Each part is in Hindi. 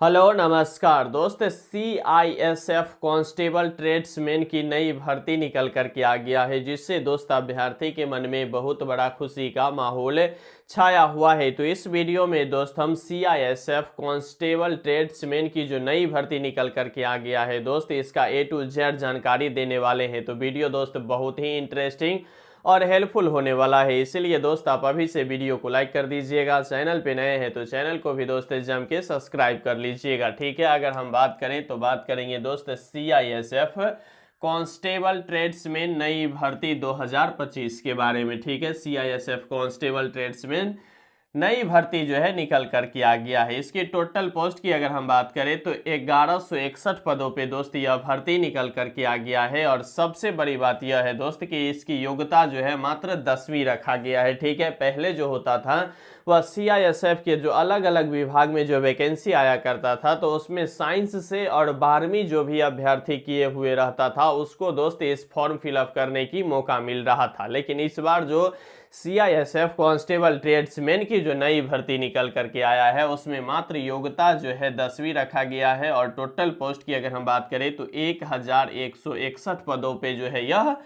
हेलो नमस्कार दोस्त। CISF कांस्टेबल ट्रेड्समैन की नई भर्ती निकल कर के आ गया है, जिससे दोस्त अभ्यर्थी के मन में बहुत बड़ा खुशी का माहौल छाया हुआ है। तो इस वीडियो में दोस्त हम CISF कांस्टेबल ट्रेड्समैन की जो नई भर्ती निकल कर के आ गया है दोस्त, इसका A to Z जानकारी देने वाले हैं। तो वीडियो दोस्त बहुत ही इंटरेस्टिंग और हेल्पफुल होने वाला है, इसीलिए दोस्त आप अभी से वीडियो को लाइक कर दीजिएगा। चैनल पे नए हैं तो चैनल को भी दोस्त जम के सब्सक्राइब कर लीजिएगा, ठीक है। अगर हम बात करें तो बात करेंगे दोस्त CISF कांस्टेबल ट्रेड्समैन नई भर्ती 2025 के बारे में, ठीक है। CISF कांस्टेबल ट्रेड्समैन नई भर्ती जो है निकल कर के आ गया है। इसकी टोटल पोस्ट की अगर हम बात करें तो 1161 पदों पे दोस्त यह भर्ती निकल कर के आ गया है। और सबसे बड़ी बात यह है दोस्त कि इसकी योग्यता जो है मात्र 10वीं रखा गया है, ठीक है। पहले जो होता था वह CISF के जो अलग अलग विभाग में जो वैकेंसी आया करता था, तो उसमें साइंस से और 12वीं जो भी अभ्यर्थी किए हुए रहता था उसको दोस्त इस फॉर्म फिलअप करने की मौका मिल रहा था। लेकिन इस बार जो CISF कांस्टेबल ट्रेड्समैन की जो नई भर्ती निकल करके आया है उसमें मात्र योग्यता जो है 10वीं रखा गया है। और टोटल पोस्ट की अगर हम बात करें तो 1161 पदों पे जो है यह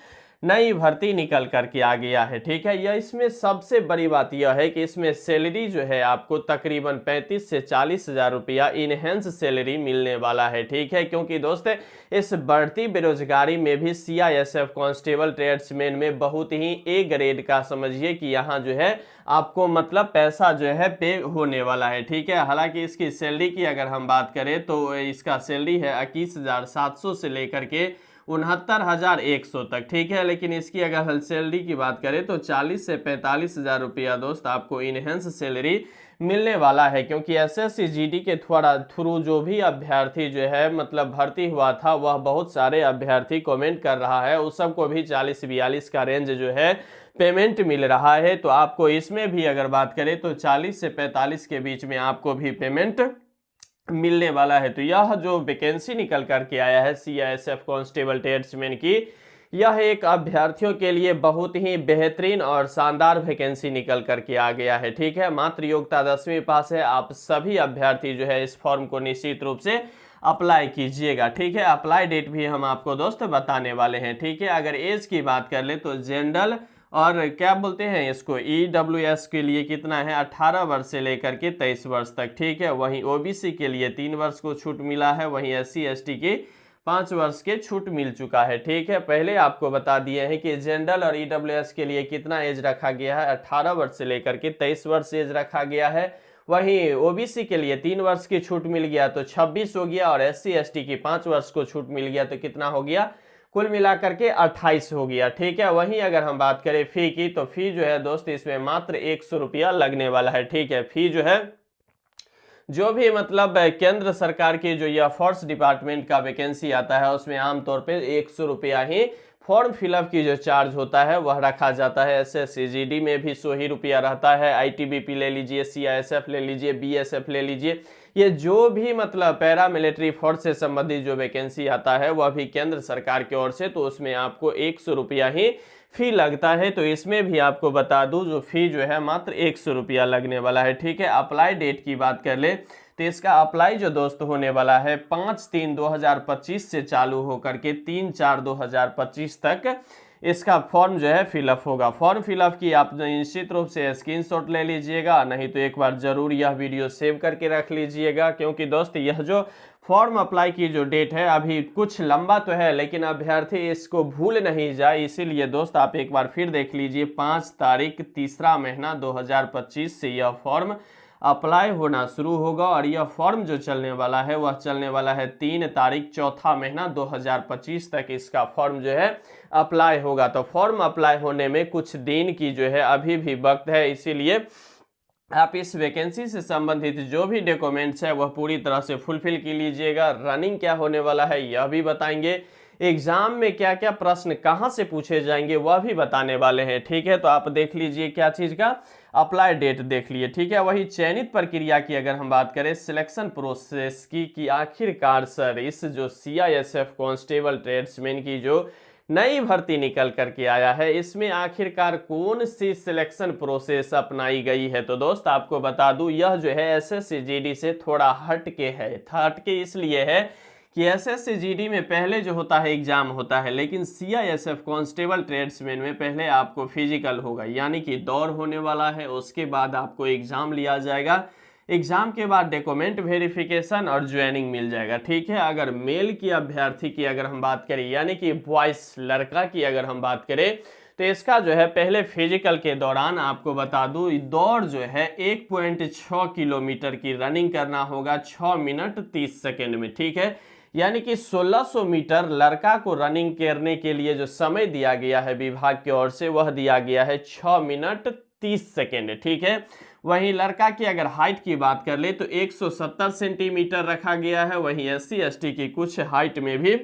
नई भर्ती निकल करके आ गया है, ठीक है। यह इसमें सबसे बड़ी बात यह है कि इसमें सैलरी जो है आपको तकरीबन 35 से 40 हजार रुपया इनहेंस सैलरी मिलने वाला है, ठीक है। क्योंकि दोस्त इस बढ़ती बेरोजगारी में भी CISF कांस्टेबल ट्रेड्समैन में बहुत ही A ग्रेड का समझिए कि यहाँ जो है आपको मतलब पैसा जो है पे होने वाला है, ठीक है। हालांकि इसकी सैलरी की अगर हम बात करें तो इसका सैलरी है 21,700 से लेकर के 69,100 तक, ठीक है। लेकिन इसकी अगर हम सैलरी की बात करें तो 40 से 45 हजार रुपया दोस्त आपको इनहेंस सैलरी मिलने वाला है। क्योंकि SSC GD के थ्रू जो भी अभ्यर्थी जो है मतलब भर्ती हुआ था, वह बहुत सारे अभ्यर्थी कमेंट कर रहा है उस सबको भी 40-42 का रेंज जो है पेमेंट मिल रहा है। तो आपको इसमें भी अगर बात करें तो 40 से 45 के बीच में आपको भी पेमेंट मिलने वाला है। तो यह जो वैकेंसी निकल करके आया है CISF कांस्टेबल ट्रेड्समैन की, यह एक अभ्यर्थियों के लिए बहुत ही बेहतरीन और शानदार वैकेंसी निकल करके आ गया है, ठीक है। मात्र योग्यता 10वीं पास है। आप सभी अभ्यर्थी जो है इस फॉर्म को निश्चित रूप से अप्लाई कीजिएगा, ठीक है। अप्लाई डेट भी हम आपको दोस्त बताने वाले हैं, ठीक है। अगर एज की बात कर ले तो जनरल और क्या बोलते हैं इसको EWS के लिए कितना है 18 वर्ष से लेकर के 23 वर्ष तक, ठीक है। वहीं OBC के लिए 3 वर्ष को छूट मिला है। वहीं SC ST की 5 वर्ष के छूट मिल चुका है, ठीक है। पहले आपको बता दिए हैं कि जनरल और EWS के लिए कितना एज रखा गया है, 18 वर्ष से लेकर के 23 वर्ष एज रखा गया है। वहीं OBC के लिए 3 वर्ष की छूट मिल गया तो 26 हो गया। और SC ST की 5 वर्ष को छूट मिल गया तो कितना हो गया, कुल मिलाकर के 28 हो गया, ठीक है। वहीं अगर हम बात करें फी की तो फी जो है दोस्त इसमें मात्र 100 रुपया लगने वाला है, ठीक है। फी जो है जो भी मतलब केंद्र सरकार की जो यह फोर्स डिपार्टमेंट का वैकेंसी आता है उसमें आमतौर पे 100 रुपया ही फॉर्म फिलअप की जो चार्ज होता है वह रखा जाता है। SSC GD में भी 100 ही रुपया रहता है। ITBP ले लीजिए, CISF ले लीजिए, BSF ले लीजिए, ये जो भी मतलब पैरा मिलिट्री फोर्स से संबंधित जो वैकेंसी आता है वह भी केंद्र सरकार की ओर से, तो उसमें आपको 100 रुपया ही फी लगता है। तो इसमें भी आपको बता दूं जो फी जो है मात्र 100 रुपया लगने वाला है, ठीक है। अप्लाई डेट की बात कर ले तो इसका अप्लाई जो दोस्त होने वाला है 5/3/2025 से चालू होकर के 3/4/2025 तक इसका फॉर्म जो है फिलअप होगा। फॉर्म फिलअप की आप निश्चित रूप से स्क्रीनशॉट ले लीजिएगा, नहीं तो एक बार जरूर यह वीडियो सेव करके रख लीजिएगा। क्योंकि दोस्त यह जो फॉर्म अप्लाई की जो डेट है अभी कुछ लंबा तो है, लेकिन अभ्यर्थी इसको भूल नहीं जाए, इसीलिए दोस्त आप एक बार फिर देख लीजिए। 5 तारीख 3रा महीना 2025 से यह फॉर्म अप्लाई होना शुरू होगा। और यह फॉर्म जो चलने वाला है वह चलने वाला है 3 तारीख 4था महीना 2025 तक इसका फॉर्म जो है अप्लाई होगा। तो फॉर्म अप्लाई होने में कुछ दिन की जो है अभी भी वक्त है, इसीलिए आप इस वैकेंसी से संबंधित जो भी डॉक्यूमेंट्स है वह पूरी तरह से फुलफिल की लीजिएगा। रनिंग क्या होने वाला है यह भी बताएंगे, एग्जाम में क्या क्या प्रश्न कहां से पूछे जाएंगे वह भी बताने वाले हैं, ठीक है। तो आप देख लीजिए क्या चीज का अप्लाई डेट देख लिए, ठीक है। वही चयनित प्रक्रिया की अगर हम बात करें सिलेक्शन प्रोसेस की कि आखिरकार सर इस जो CISF कांस्टेबल ट्रेड्समैन की जो नई भर्ती निकल करके आया है। इसमें आखिरकार कौन सी सिलेक्शन प्रोसेस अपनाई गई है? तो दोस्त आपको बता दूं, यह जो है एसएससी जीडी से थोड़ा हटके है। हटके इसलिए है कि एसएससी जीडी में पहले जो होता है एग्जाम होता है, लेकिन सीआईएसएफ कांस्टेबल ट्रेड्समैन में पहले आपको फिजिकल होगा, यानी कि दौड़ होने वाला है, उसके बाद आपको एग्जाम लिया जाएगा। एग्जाम के बाद डॉक्यूमेंट वेरिफिकेशन और ज्वाइनिंग मिल जाएगा, ठीक है। अगर मेल की अभ्यर्थी की अगर हम बात करें, यानी कि बॉयस लड़का की अगर हम बात करें, तो इसका जो है पहले फिजिकल के दौरान आपको बता दूं, दौड़ जो है 1.6 किलोमीटर की रनिंग करना होगा 6 मिनट 30 सेकेंड में, ठीक है। यानी कि 1600 मीटर लड़का को रनिंग करने के लिए जो समय दिया गया है विभाग की ओर से, वह दिया गया है 6 मिनट 30 सेकेंड, ठीक है। वहीं लड़का की अगर हाइट की बात कर ले तो 170 सेंटीमीटर रखा गया है। वहीं एससी एसटी की कुछ हाइट में भी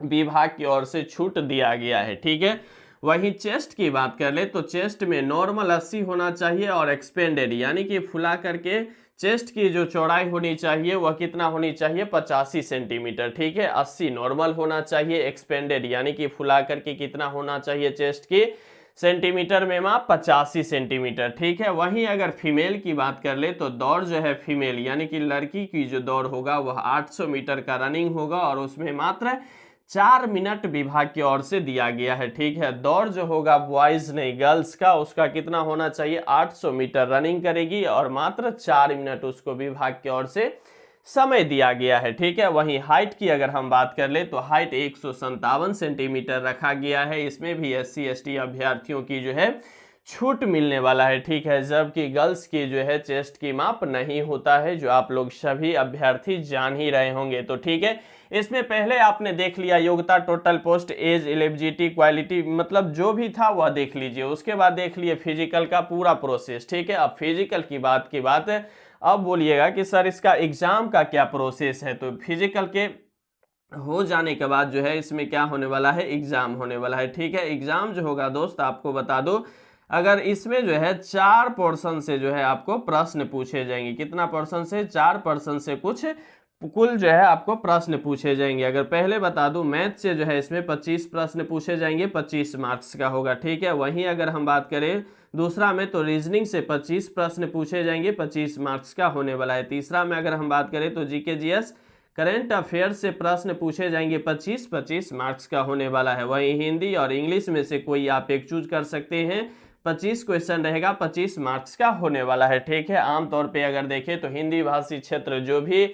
विभाग की ओर से छूट दिया गया है, ठीक है। वहीं चेस्ट की बात कर ले तो चेस्ट में नॉर्मल 80 होना चाहिए और एक्सपेंडेड यानी कि फुला करके चेस्ट की जो चौड़ाई होनी चाहिए वह कितना होनी चाहिए? 85 सेंटीमीटर, ठीक है। 80 नॉर्मल होना चाहिए, एक्सपेंडेड यानी कि फुला करके कितना होना चाहिए चेस्ट की सेंटीमीटर में माप? 85 सेंटीमीटर, ठीक है। वहीं अगर फीमेल की बात कर ले तो दौड़ जो है फीमेल यानी कि लड़की की जो दौड़ होगा वह 800 मीटर का रनिंग होगा और उसमें मात्र 4 मिनट विभाग की ओर से दिया गया है, ठीक है। दौड़ जो होगा बॉयज नहीं गर्ल्स का, उसका कितना होना चाहिए? 800 मीटर रनिंग करेगी और मात्र 4 मिनट उसको विभाग की ओर से समय दिया गया है, ठीक है। वहीं हाइट की अगर हम बात कर ले तो हाइट 157 सेंटीमीटर रखा गया है। इसमें भी एससी एसटी अभ्यर्थियों की जो है छूट मिलने वाला है, ठीक है। जबकि गर्ल्स की जो है चेस्ट की माप नहीं होता है, जो आप लोग सभी अभ्यर्थी जान ही रहे होंगे, तो ठीक है। इसमें पहले आपने देख लिया योग्यता, total post, age, eligibility, quality, मतलब जो भी था वह देख लीजिए। उसके बाद देख लिए फिजिकल का पूरा प्रोसेस, ठीक है। अब फिजिकल की बात अब बोलिएगा कि सर इसका एग्जाम का क्या प्रोसेस है? तो फिजिकल के हो जाने के बाद जो है इसमें क्या होने वाला है? एग्जाम होने वाला है, ठीक है। एग्जाम जो होगा दोस्त आपको बता दो, अगर इसमें जो है 4 पोर्शन से जो है आपको प्रश्न पूछे जाएंगे। कितना पोर्शन से? 4 पोर्शन से कुछ कुल जो है आपको प्रश्न पूछे जाएंगे। अगर पहले बता दूं मैथ से जो है इसमें 25 प्रश्न पूछे जाएंगे, 25 मार्क्स का होगा, ठीक है। वहीं अगर हम बात करें दूसरा में तो रीजनिंग से 25 प्रश्न पूछे जाएंगे, 25 मार्क्स का होने वाला है। तीसरा में अगर हम बात करें तो जीके जीएस करंट अफेयर से प्रश्न पूछे जाएंगे, 25 मार्क्स का होने वाला है। वहीं हिंदी और इंग्लिश में से कोई आप एक चूज कर सकते हैं, 25 क्वेश्चन रहेगा, 25 मार्क्स का होने वाला है, ठीक है। आमतौर पे अगर देखें तो हिंदी भाषी क्षेत्र जो भी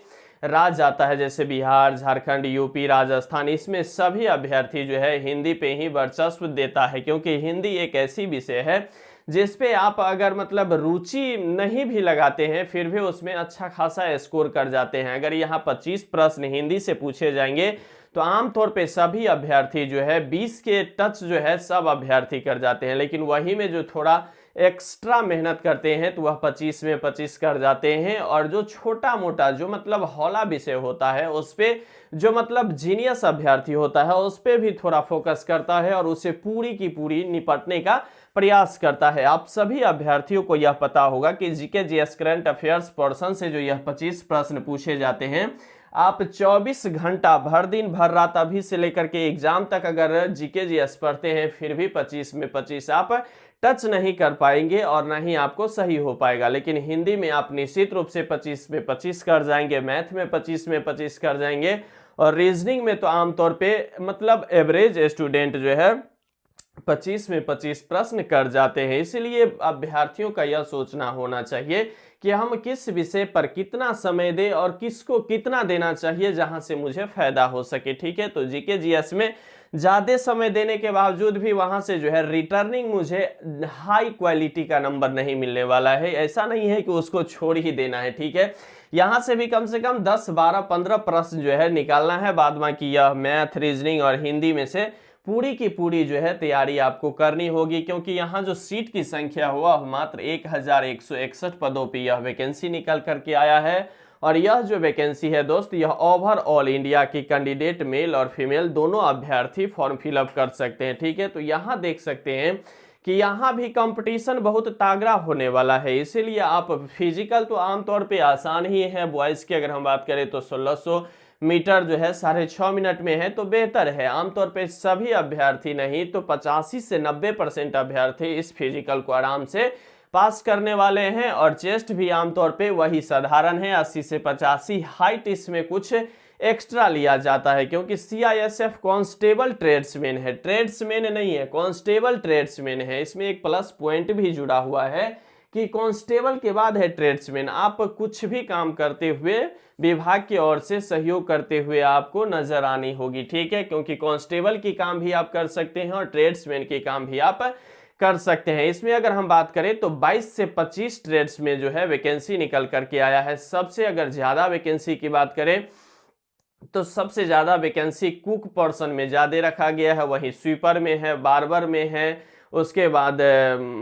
राज्य आता है, जैसे बिहार, झारखंड, यूपी, राजस्थान, इसमें सभी अभ्यर्थी जो है हिंदी पे ही वर्चस्व देता है, क्योंकि हिंदी एक ऐसी विषय है जिसपे आप अगर मतलब रुचि नहीं भी लगाते हैं फिर भी उसमें अच्छा खासा स्कोर कर जाते हैं। अगर यहाँ 25 प्रश्न हिंदी से पूछे जाएंगे तो आमतौर पे सभी अभ्यर्थी जो है 20 के टच जो है सब अभ्यर्थी कर जाते हैं, लेकिन वही में जो थोड़ा एक्स्ट्रा मेहनत करते हैं तो वह 25 में 25 कर जाते हैं। और जो छोटा मोटा जो मतलब हौला विषय होता है उस पे जो मतलब जीनियस अभ्यर्थी होता है उस पे भी थोड़ा फोकस करता है और उसे पूरी की पूरी निपटने का प्रयास करता है। आप सभी अभ्यर्थियों को यह पता होगा कि GK GS current affairs portion से जो यह 25 प्रश्न पूछे जाते हैं, आप 24 घंटा भर दिन भर रात अभी से लेकर के एग्जाम तक अगर जीके जीएस पढ़ते हैं फिर भी 25 में 25 आप टच नहीं कर पाएंगे और ना ही आपको सही हो पाएगा। लेकिन हिंदी में आप निश्चित रूप से 25 में 25 कर जाएंगे, मैथ में 25 में 25 कर जाएंगे और रीजनिंग में तो आमतौर पे मतलब एवरेज स्टूडेंट जो है 25 में 25 प्रश्न कर जाते हैं। इसलिए अभ्यर्थियों का यह सोचना होना चाहिए कि हम किस विषय पर कितना समय दें और किसको कितना देना चाहिए जहां से मुझे फायदा हो सके, ठीक है। तो जीके जीएस में ज्यादा समय देने के बावजूद भी वहां से जो है रिटर्निंग मुझे हाई क्वालिटी का नंबर नहीं मिलने वाला है। ऐसा नहीं है कि उसको छोड़ ही देना है, ठीक है। यहां से भी कम से कम 10, 12, 15 प्रश्न जो है निकालना है। बाद बाकी यह मैथ, रीजनिंग और हिंदी में से पूरी की पूरी जो है तैयारी आपको करनी होगी, क्योंकि यहाँ जो सीट की संख्या हुआ मात्र 1161 पदों पे यह वैकेंसी निकल करके आया है। और यह जो वैकेंसी है दोस्त, यह ओवरऑल इंडिया की कैंडिडेट मेल और फीमेल दोनों अभ्यर्थी फॉर्म फिलअप कर सकते हैं, ठीक है। तो यहाँ देख सकते हैं कि यहाँ भी कंपटीशन बहुत तागड़ा होने वाला है। इसीलिए आप फिजिकल तो आमतौर पे आसान ही है। बॉयज़ की अगर हम बात करें तो 1600 मीटर जो है 6.5 मिनट में है तो बेहतर है। आमतौर पे सभी अभ्यर्थी नहीं तो 85 से 90% अभ्यर्थी इस फिजिकल को आराम से पास करने वाले हैं। और चेस्ट भी आमतौर पे वही साधारण है 80 से 85। हाइट इसमें कुछ एक्स्ट्रा लिया जाता है क्योंकि CISF कांस्टेबल ट्रेड्समैन है, ट्रेड्समैन नहीं है, कांस्टेबल ट्रेड्समैन है। इसमें एक प्लस पॉइंट भी जुड़ा हुआ है कि कांस्टेबल के बाद है ट्रेड्समैन। आप कुछ भी काम करते हुए विभाग की ओर से सहयोग करते हुए आपको नजर आनी होगी, ठीक है, क्योंकि कांस्टेबल की काम भी आप कर सकते हैं और ट्रेड्समैन की काम भी आप कर सकते हैं। इसमें अगर हम बात करें तो 22 से 25 ट्रेड्स में जो है वैकेंसी निकल करके आया है। सबसे अगर ज्यादा वैकेंसी की बात करें तो सबसे ज्यादा वैकेंसी कुक पर्सन में ज्यादा रखा गया है, वहीं स्वीपर में है, बार्बर में है। उसके बाद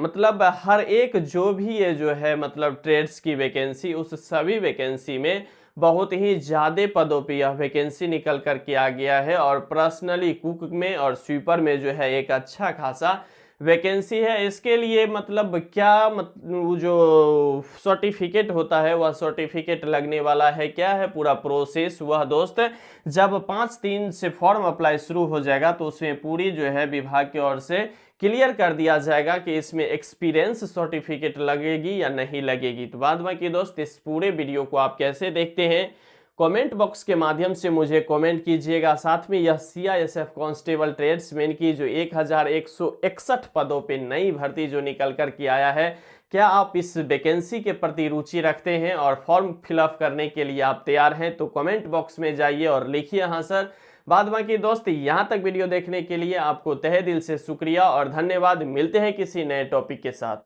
मतलब हर एक जो भी ये जो है मतलब ट्रेड्स की वैकेंसी, उस सभी वैकेंसी में बहुत ही ज्यादा पदों पे यह वैकेंसी निकल करके आ गया है। और पर्सनली कुक में और स्वीपर में जो है एक अच्छा खासा वैकेंसी है। इसके लिए मतलब क्या वो जो सर्टिफिकेट होता है वह सर्टिफिकेट लगने वाला है, क्या है पूरा प्रोसेस वह दोस्त जब 5/3 से फॉर्म अप्लाई शुरू हो जाएगा तो उसमें पूरी जो है विभाग की ओर से क्लियर कर दिया जाएगा कि इसमें एक्सपीरियंस सर्टिफिकेट लगेगी या नहीं लगेगी। तो बाद बाकी दोस्त इस पूरे वीडियो को आप कैसे देखते हैं कमेंट बॉक्स के माध्यम से मुझे कमेंट कीजिएगा। साथ में यह CISF कांस्टेबल ट्रेड्समैन की जो 1161 पदों पे नई भर्ती जो निकल कर के आया है, क्या आप इस वैकेंसी के प्रति रुचि रखते हैं और फॉर्म फिलअप करने के लिए आप तैयार हैं? तो कमेंट बॉक्स में जाइए और लिखिए हाँ सर। बाद बाकी दोस्त यहाँ तक वीडियो देखने के लिए आपको तहे दिल से शुक्रिया और धन्यवाद। मिलते हैं किसी नए टॉपिक के साथ।